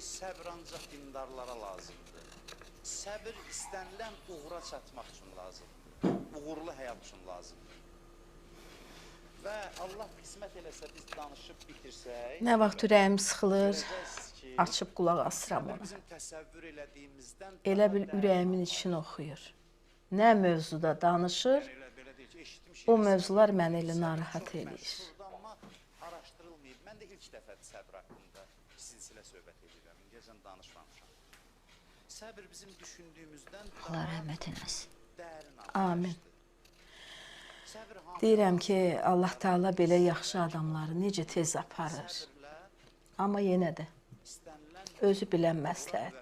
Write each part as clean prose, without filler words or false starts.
səbr ancaq dindarlara lazımdır. Səbir istənilən uğura çatmaq üçün lazımdır. Uğurlu həyat üçün lazımdır. Və Allah qismət eləsə biz danışıb bitirsək... Nə vaxt ürəyim sıxılır, açıb qulaq asıram ona. Bizim təsəvvür elədiyimizdən... Elə bil ürəyimin içini oxuyur. Nə mövzuda danışır, o mövzular məni elə narahat eləyir. Araşdırılmayıb. Mən də ilk dəfədir səbr haqqında silsilə söhbət edirəm. İngilizcə danışmamışam. Səbr bizim düşündüyümüzdən Allah rəhmət eləsin. Amin. Deyirəm ki, Allah Teala belə yaxşı adamları necə tez aparır. Amma yenə də özü bilən məsləhətdir.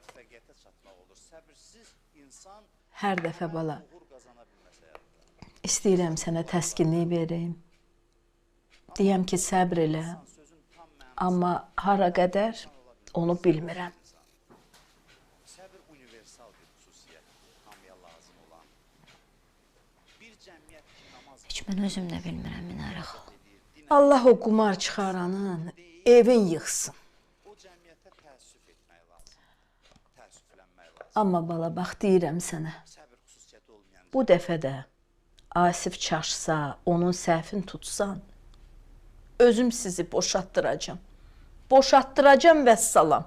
Hər dəfə bala, istəyirəm sənə təskinlik vereyim. Deyəm ki, səbr elə, amma hara qədər onu bilmirəm. Səbr universal bir xüsusiyyətdir, hamıya lazım olan. Bir cəmiyyət ki, namaz... Heç mən özüm də bilmirəm, Minarə xala. Allah o qumar çıxaranın evin yıxsın. O cəmiyyətə təəssüf etmək lazım, təəssüflənmək lazım. Amma bala, bax deyirəm sənə, Səbr xüsusiyyəti olmayan... bu dəfə də Asif çaşsa, onun səhvini tutsan, özüm sizi boşatdıracam. Boşatdıracam vəssalam.